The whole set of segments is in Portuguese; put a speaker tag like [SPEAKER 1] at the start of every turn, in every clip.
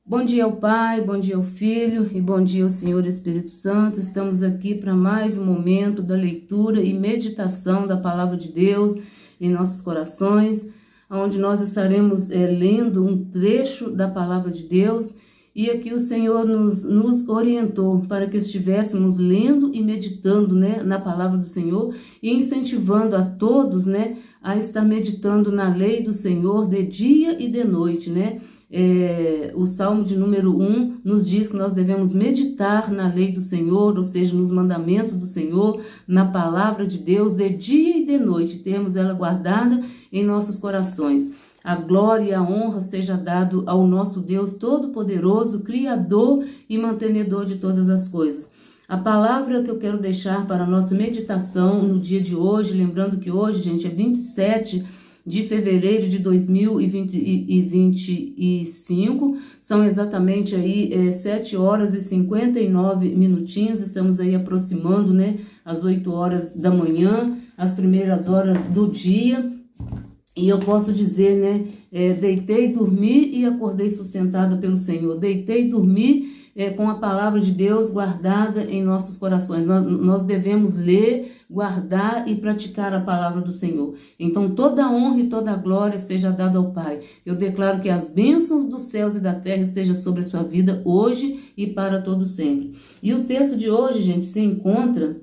[SPEAKER 1] Bom dia ao Pai, bom dia ao Filho e bom dia ao Senhor Espírito Santo. Estamos aqui para mais um momento da leitura e meditação da Palavra de Deus em nossos corações, onde nós estaremos lendo um trecho da Palavra de Deus. E aqui o Senhor nos orientou para que estivéssemos lendo e meditando, na Palavra do Senhor e incentivando a todos, a estar meditando na lei do Senhor de dia e de noite, O Salmo de número 1 nos diz que nós devemos meditar na lei do Senhor, ou seja, nos mandamentos do Senhor, na palavra de Deus, de dia e de noite, termos ela guardada em nossos corações. A glória e a honra seja dado ao nosso Deus Todo-Poderoso, Criador e mantenedor de todas as coisas. A palavra que eu quero deixar para a nossa meditação no dia de hoje, lembrando que hoje, gente, é 27 de fevereiro de 2025, são exatamente aí 7 horas e 59 minutinhos, estamos aí aproximando, as 8 horas da manhã, as primeiras horas do dia, e eu posso dizer, deitei, dormi e acordei sustentada pelo Senhor, deitei, dormi com a palavra de Deus guardada em nossos corações. Nós devemos ler, guardar e praticar a palavra do Senhor. Então toda a honra e toda a glória seja dada ao Pai. Eu declaro que as bênçãos dos céus e da terra estejam sobre a sua vida hoje e para todo sempre. E o texto de hoje, gente, se encontra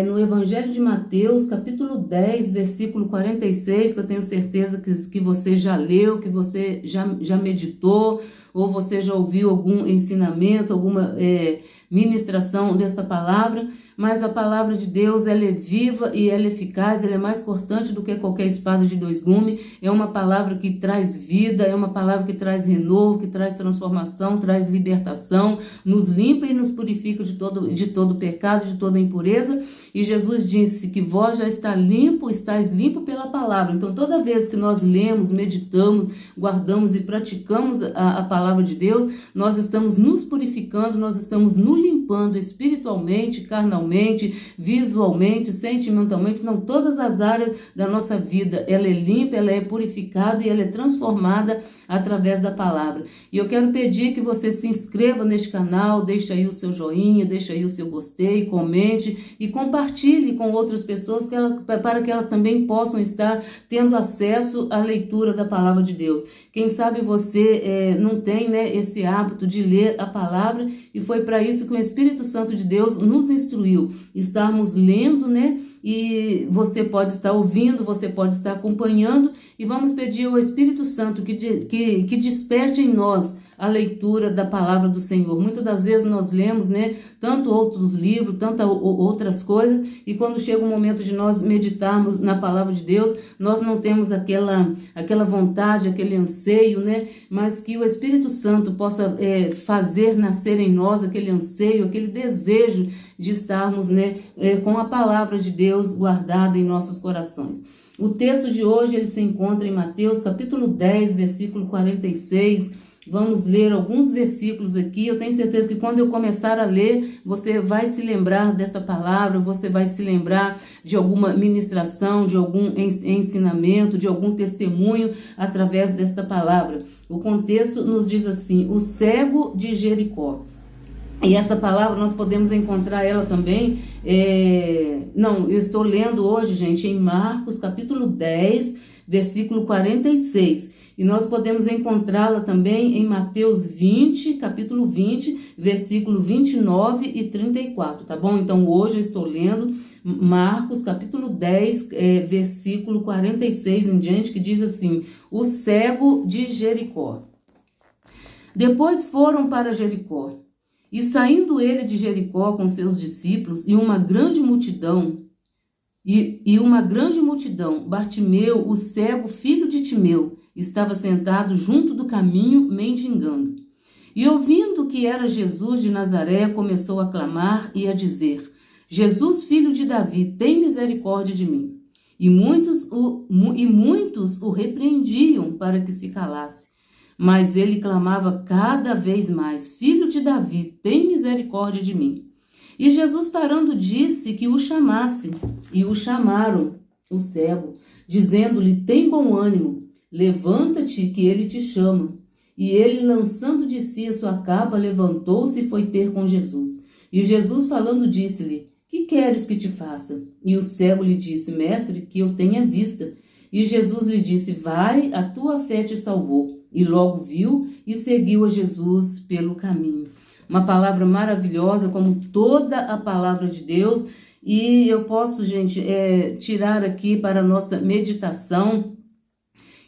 [SPEAKER 1] no Evangelho de Mateus, capítulo 10, versículo 46, que eu tenho certeza que você já leu, que você já meditou, ou você já ouviu algum ensinamento, alguma ministração desta palavra, mas a palavra de Deus, ela é viva e ela é eficaz, ela é mais cortante do que qualquer espada de 2 gumes, é uma palavra que traz vida, é uma palavra que traz renovo, que traz transformação, traz libertação, nos limpa e nos purifica de todo pecado, de toda impureza, e Jesus disse que vós já estáis limpo pela palavra. Então toda vez que nós lemos, meditamos, guardamos e praticamos a palavra de Deus, nós estamos nos purificando, nós estamos nos limpando espiritualmente, carnalmente, visualmente, sentimentalmente, não, todas as áreas da nossa vida, ela é limpa, ela é purificada e ela é transformada através da palavra. E eu quero pedir que você se inscreva neste canal, deixe aí o seu joinha, deixe aí o seu gostei, comente e compartilhe com outras pessoas para que elas também possam estar tendo acesso à leitura da palavra de Deus. Quem sabe você não tem esse hábito de ler a palavra, e foi para isso que o Espírito Santo de Deus nos instruiu, estarmos lendo, e você pode estar ouvindo, você pode estar acompanhando, e vamos pedir ao Espírito Santo que desperte em nós a leitura da palavra do Senhor. Muitas das vezes nós lemos, tanto outros livros, tantas outras coisas, e quando chega o momento de nós meditarmos na palavra de Deus, nós não temos aquela vontade, aquele anseio, mas que o Espírito Santo possa fazer nascer em nós aquele anseio, aquele desejo de estarmos, com a palavra de Deus guardada em nossos corações. O texto de hoje, ele se encontra em Mateus, capítulo 10, versículo 46, Vamos ler alguns versículos aqui. Eu tenho certeza que quando eu começar a ler, você vai se lembrar dessa palavra, você vai se lembrar de alguma ministração, de algum ensinamento, de algum testemunho através desta palavra. O contexto nos diz assim: o cego de Jericó. E essa palavra nós podemos encontrar ela também, eu estou lendo hoje, gente, em Marcos capítulo 10, versículo 46. E nós podemos encontrá-la também em Mateus 20, capítulo 20, versículo 29 e 34, tá bom? Então hoje eu estou lendo Marcos capítulo 10, versículo 46 em diante, que diz assim: o cego de Jericó. Depois foram para Jericó, e saindo ele de Jericó com seus discípulos e uma grande multidão, Bartimeu, o cego, filho de Timeu, estava sentado junto do caminho, mendigando. E ouvindo que era Jesus de Nazaré, começou a clamar e a dizer: Jesus, filho de Davi, tem misericórdia de mim. E muitos o repreendiam para que se calasse. Mas ele clamava cada vez mais: Filho de Davi, tem misericórdia de mim. E Jesus, parando, disse que o chamasse. E o chamaram, o cego, dizendo-lhe: tem bom ânimo, levanta-te, que ele te chama. E ele, lançando de si a sua capa, levantou-se e foi ter com Jesus. E Jesus, falando, disse-lhe: que queres que te faça? E o cego lhe disse: mestre, que eu tenha vista. E Jesus lhe disse: vai, a tua fé te salvou. E logo viu e seguiu a Jesus pelo caminho. Uma palavra maravilhosa, como toda a palavra de Deus. E eu posso, gente, tirar aqui para a nossa meditação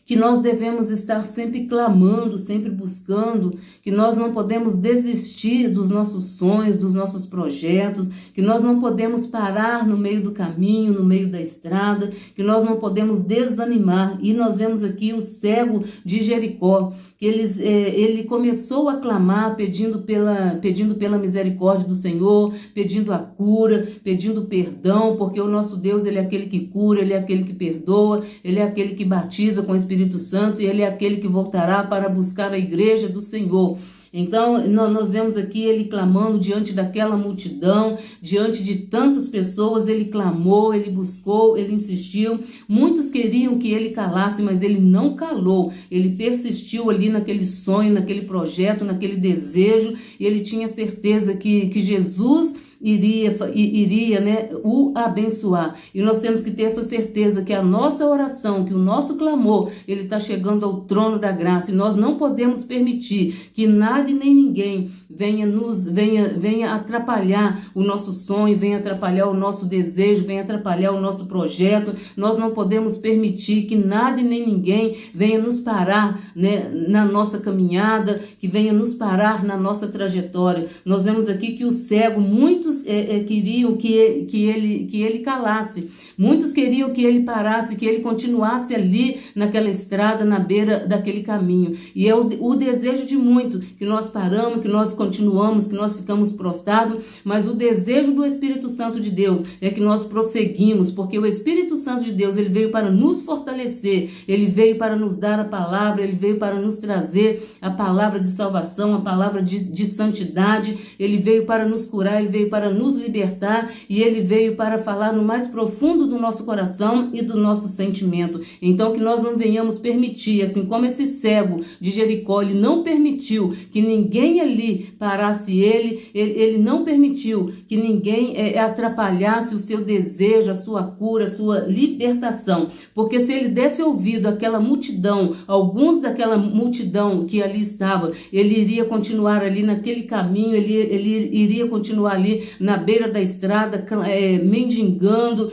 [SPEAKER 1] que nós devemos estar sempre clamando, sempre buscando, que nós não podemos desistir dos nossos sonhos, dos nossos projetos, que nós não podemos parar no meio do caminho, no meio da estrada, que nós não podemos desanimar. E nós vemos aqui o cego de Jericó, que ele começou a clamar, pedindo pela misericórdia do Senhor, pedindo a cura, pedindo perdão, porque o nosso Deus, ele é aquele que cura, ele é aquele que perdoa, ele é aquele que batiza com o Espírito Santo, e ele é aquele que voltará para buscar a igreja do Senhor. Então, nós vemos aqui ele clamando diante daquela multidão, diante de tantas pessoas, ele clamou, ele buscou, ele insistiu. Muitos queriam que ele calasse, mas ele não calou. Ele persistiu ali naquele sonho, naquele projeto, naquele desejo, e ele tinha certeza que Jesus iria, né, o abençoar. E nós temos que ter essa certeza que a nossa oração, que o nosso clamor, ele está chegando ao trono da graça, e nós não podemos permitir que nada e nem ninguém venha atrapalhar o nosso sonho, venha atrapalhar o nosso desejo, venha atrapalhar o nosso projeto. Nós não podemos permitir que nada e nem ninguém venha nos parar, né, na nossa caminhada, que venha nos parar na nossa trajetória. Nós vemos aqui que o cego, muitos queriam que ele calasse, muitos queriam que ele parasse, que ele continuasse ali naquela estrada, na beira daquele caminho. E é o desejo de muitos, que nós paramos, que nós continuamos, que nós ficamos prostrados, mas o desejo do Espírito Santo de Deus é que nós prosseguimos, porque o Espírito Santo de Deus, ele veio para nos fortalecer, ele veio para nos dar a palavra, ele veio para nos trazer a palavra de salvação, a palavra de santidade, ele veio para nos curar, ele veio para nos libertar, e ele veio para falar no mais profundo do nosso coração e do nosso sentimento. Então, que nós não venhamos permitir, assim como esse cego de Jericó, ele não permitiu que ninguém ali parasse ele não permitiu que ninguém atrapalhasse o seu desejo, a sua cura, a sua libertação, porque se ele desse ouvido àquela multidão, alguns daquela multidão que ali estava, ele iria continuar ali naquele caminho, ele iria continuar ali na beira da estrada, mendigando,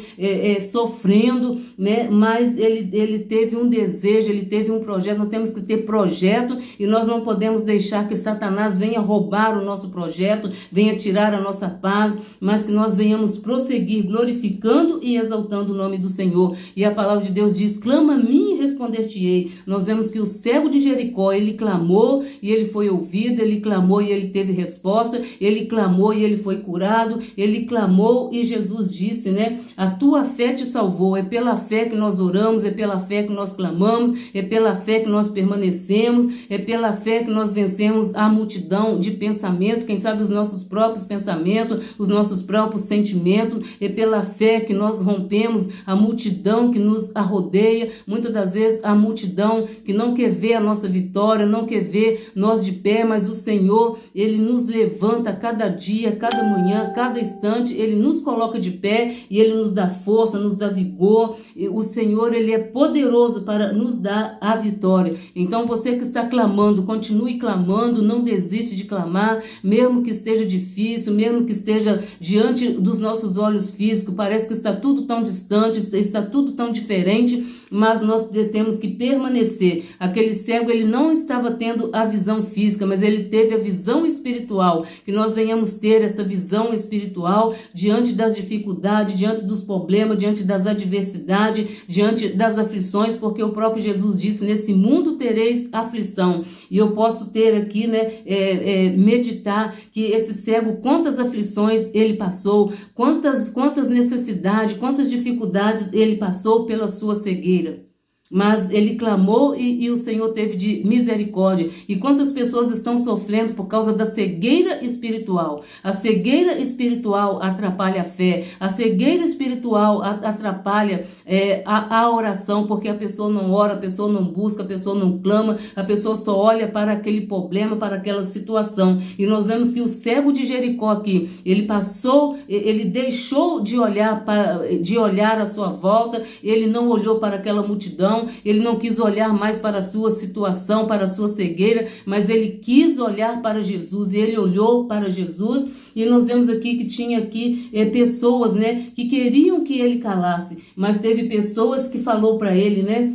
[SPEAKER 1] sofrendo, né? Mas ele teve um desejo, ele teve um projeto. Nós temos que ter projeto, e nós não podemos deixar que Satanás venha roubar o nosso projeto, venha tirar a nossa paz, mas que nós venhamos prosseguir glorificando e exaltando o nome do Senhor. E a palavra de Deus diz: clama a mim e responder-te-ei. Nós vemos que o cego de Jericó, ele clamou e ele foi ouvido, ele clamou e ele teve resposta, ele clamou e ele foi curado, ele clamou e Jesus disse, né, a tua fé te salvou. É pela fé que nós oramos, é pela fé que nós clamamos, é pela fé que nós permanecemos, é pela fé que nós vencemos a multidão de pensamento, quem sabe os nossos próprios pensamentos, os nossos próprios sentimentos, é pela fé que nós rompemos a multidão que nos rodeia, muitas das vezes a multidão que não quer ver a nossa vitória, não quer ver nós de pé, mas o Senhor, ele nos levanta cada dia, cada manhã, cada instante, ele nos coloca de pé e ele nos dá força, nos dá vigor. E o Senhor, ele é poderoso para nos dar a vitória. Então você que está clamando, continue clamando, não desiste de clamar, mesmo que esteja difícil, mesmo que esteja diante dos nossos olhos físicos, parece que está tudo tão distante, está tudo tão diferente, mas nós temos que permanecer. Aquele cego, ele não estava tendo a visão física, mas ele teve a visão espiritual, que nós venhamos ter essa visão espiritual diante das dificuldades, diante dos problemas, diante das adversidades, diante das aflições, porque o próprio Jesus disse, nesse mundo tereis aflição. E eu posso ter aqui, né, meditar que esse cego, quantas aflições ele passou, quantas necessidades, quantas dificuldades ele passou pela sua cegueira. mas ele clamou e o Senhor teve de misericórdia. E quantas pessoas estão sofrendo por causa da cegueira espiritual? A cegueira espiritual atrapalha a fé, a cegueira espiritual atrapalha a oração, porque a pessoa não ora, a pessoa não busca, a pessoa não clama, a pessoa só olha para aquele problema, para aquela situação. E nós vemos que o cego de Jericó aqui, ele deixou de olhar à sua volta, ele não olhou para aquela multidão, ele não quis olhar mais para a sua situação, para a sua cegueira, mas ele quis olhar para Jesus, e ele olhou para Jesus. E nós vemos aqui que tinha aqui pessoas, né, que queriam que ele calasse, mas teve pessoas que falou para ele, né,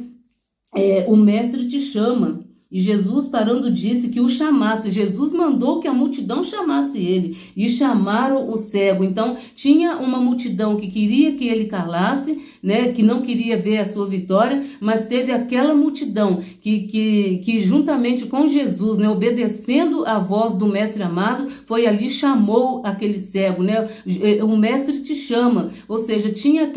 [SPEAKER 1] o mestre te chama. E Jesus, parando, disse que o chamasse. Jesus mandou que a multidão chamasse ele. E chamaram o cego. Então, tinha uma multidão que queria que ele calasse, né, que não queria ver a sua vitória, mas teve aquela multidão que juntamente com Jesus, né, obedecendo a voz do mestre amado, foi ali e chamou aquele cego, né? O mestre te chama. Ou seja, tinha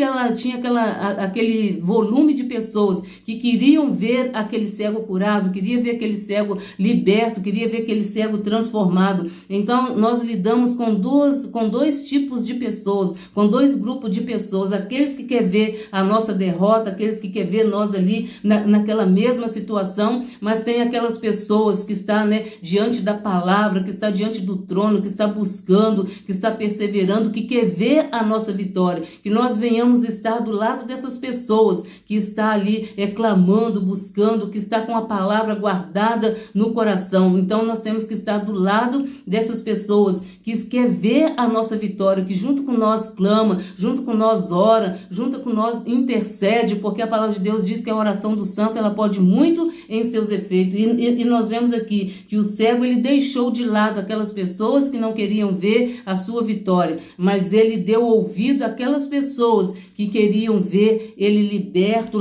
[SPEAKER 1] aquele volume de pessoas que queriam ver aquele cego curado, queria ver aquele cego liberto, queria ver aquele cego transformado. Então, nós lidamos com dois tipos de pessoas, com dois grupos de pessoas: aqueles que querem ver a nossa derrota, aqueles que querem ver nós ali naquela mesma situação, mas tem aquelas pessoas que estão, né, diante da palavra, que está diante do trono, que está buscando, que está perseverando, que quer ver a nossa vitória, que nós venhamos estar do lado dessas pessoas que está ali clamando, buscando, que está com a palavra guardada no coração. Então nós temos que estar do lado dessas pessoas que quer ver a nossa vitória, que junto com nós clama, junto com nós ora, junto com nós intercede, porque a palavra de Deus diz que a oração do santo ela pode muito em seus efeitos. E nós vemos aqui que o cego ele deixou de lado aquelas pessoas que não queriam ver a sua vitória, mas ele deu ouvido àquelas pessoas que queriam ver ele liberto,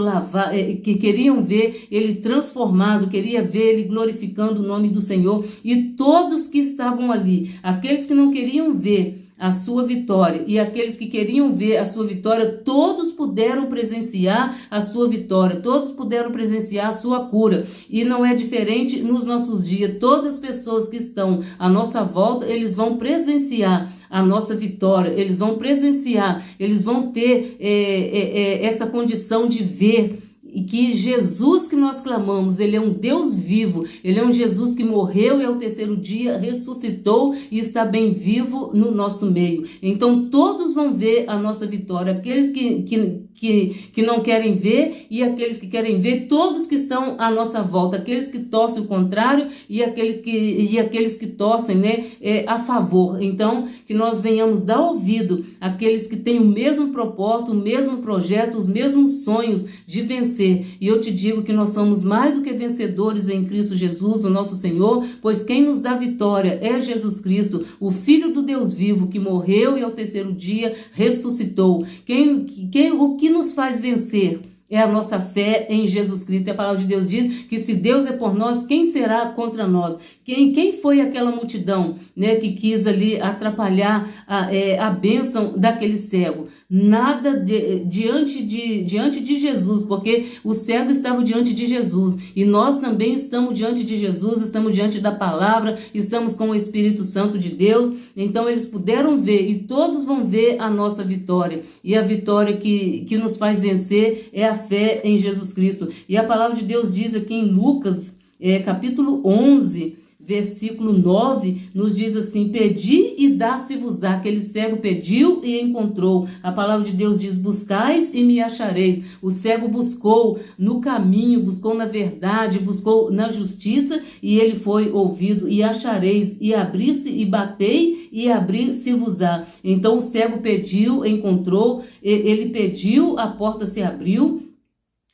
[SPEAKER 1] que queriam ver ele transformado, queria ver ele glorificando o nome do Senhor. E todos que estavam ali, aqueles que não queriam ver a sua vitória e aqueles que queriam ver a sua vitória, todos puderam presenciar a sua vitória, todos puderam presenciar a sua cura. E não é diferente nos nossos dias. Todas as pessoas que estão à nossa volta, eles vão presenciar a nossa vitória, eles vão presenciar, eles vão ter essa condição de ver e que Jesus que nós clamamos, ele é um Deus vivo, ele é um Jesus que morreu e ao terceiro dia ressuscitou e está bem vivo no nosso meio. Então todos vão ver a nossa vitória, aqueles que não querem ver e aqueles que querem ver, todos que estão à nossa volta, aqueles que torcem o contrário e aqueles que torcem, né, a favor. Então que nós venhamos dar ouvido àqueles que têm o mesmo propósito, o mesmo projeto, os mesmos sonhos de vencer. E eu te digo que nós somos mais do que vencedores em Cristo Jesus, o nosso Senhor, pois quem nos dá vitória é Jesus Cristo, o Filho do Deus vivo, que morreu e ao terceiro dia ressuscitou. O que nos faz vencer é a nossa fé em Jesus Cristo. E a palavra de Deus diz que se Deus é por nós, quem será contra nós? Quem foi aquela multidão, né, que quis ali atrapalhar a bênção daquele cego? Nada diante de Jesus, porque o cego estava diante de Jesus e nós também estamos diante de Jesus, estamos diante da palavra, estamos com o Espírito Santo de Deus. Então eles puderam ver e todos vão ver a nossa vitória, e a vitória que nos faz vencer é a fé em Jesus Cristo. E a palavra de Deus diz aqui em Lucas capítulo 11, versículo 9, nos diz assim: pedi e dar-se-vos-á. Aquele cego pediu e encontrou. A palavra de Deus diz: buscais e me achareis. O cego buscou no caminho, buscou na verdade, buscou na justiça, e ele foi ouvido. E achareis, e abri-se, e batei, e abri-se-vos-á. Então o cego pediu, encontrou, ele pediu, a porta se abriu,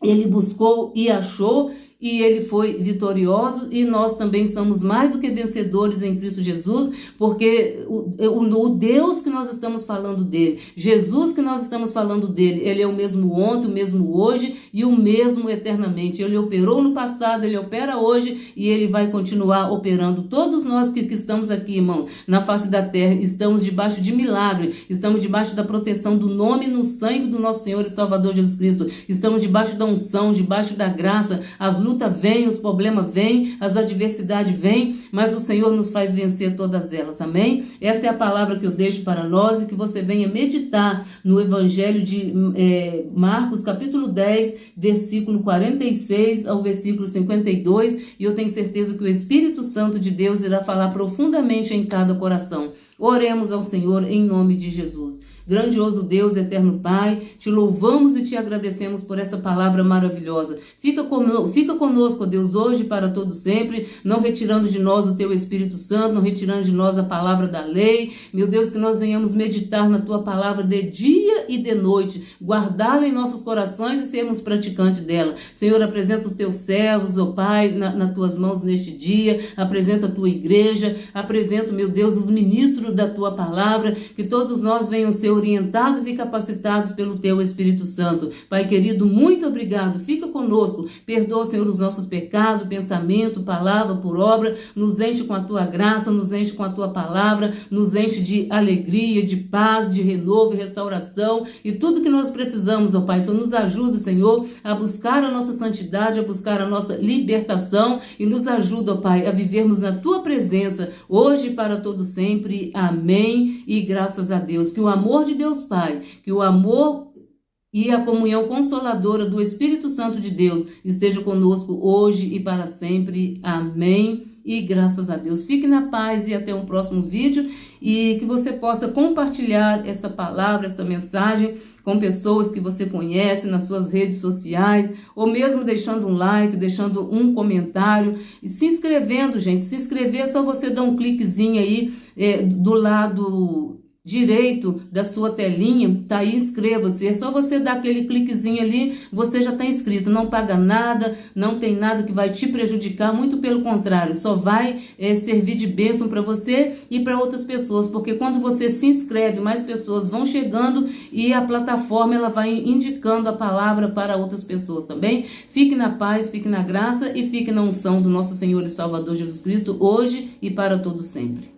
[SPEAKER 1] ele buscou e achou. e ele foi vitorioso, e nós também somos mais do que vencedores em Cristo Jesus, porque o Deus que nós estamos falando dele, Jesus que nós estamos falando dele, ele é o mesmo ontem, o mesmo hoje e o mesmo eternamente. Ele operou no passado, ele opera hoje e ele vai continuar operando. Todos nós que estamos aqui, irmão, na face da terra, estamos debaixo de milagre, estamos debaixo da proteção do nome no sangue do nosso Senhor e Salvador Jesus Cristo, estamos debaixo da unção, debaixo da graça. As lutas vêm, os problemas vêm, as adversidades vêm, mas o Senhor nos faz vencer todas elas, amém? Esta é a palavra que eu deixo para nós, e que você venha meditar no Evangelho de Marcos, capítulo 10, versículo 46 ao versículo 52, e eu tenho certeza que o Espírito Santo de Deus irá falar profundamente em cada coração. Oremos ao Senhor em nome de Jesus. Grandioso Deus, eterno Pai, te louvamos e te agradecemos por essa palavra maravilhosa. Fica conosco, ó Deus, hoje e para todo sempre, não retirando de nós o teu Espírito Santo, não retirando de nós a palavra da lei. Meu Deus, que nós venhamos meditar na tua palavra de dia e de noite, guardá-la em nossos corações e sermos praticantes dela. Senhor, apresenta os teus servos, ó Pai, nas tuas mãos neste dia, apresenta a tua igreja, apresenta, meu Deus, os ministros da tua palavra, que todos nós venham ser orientados e capacitados pelo teu Espírito Santo. Pai querido, muito obrigado, fica conosco, perdoa, Senhor, os nossos pecados, pensamento, palavra, por obra, nos enche com a tua graça, nos enche com a tua palavra, nos enche de alegria, de paz, de renovo e restauração, e tudo que nós precisamos, ó Pai. Senhor, nos ajuda, Senhor, a buscar a nossa santidade, a buscar a nossa libertação, e nos ajuda, ó Pai, a vivermos na tua presença, hoje e para todo sempre. Amém, e graças a Deus. Que o amor de Deus Pai, que o amor e a comunhão consoladora do Espírito Santo de Deus esteja conosco hoje e para sempre. Amém. E graças a Deus. Fique na paz e até um próximo vídeo, e que você possa compartilhar esta palavra, esta mensagem com pessoas que você conhece nas suas redes sociais, ou mesmo deixando um like, deixando um comentário e se inscrevendo, gente. Se inscrever é só você dar um cliquezinho aí do lado direito da sua telinha, tá aí, inscreva-se. É só você dar aquele cliquezinho ali, você já está inscrito. Não paga nada, não tem nada que vai te prejudicar, muito pelo contrário, só vai servir de bênção para você e para outras pessoas, porque quando você se inscreve, mais pessoas vão chegando e a plataforma ela vai indicando a palavra para outras pessoas também. Fique na paz, fique na graça e fique na unção do nosso Senhor e Salvador Jesus Cristo, hoje e para todo sempre.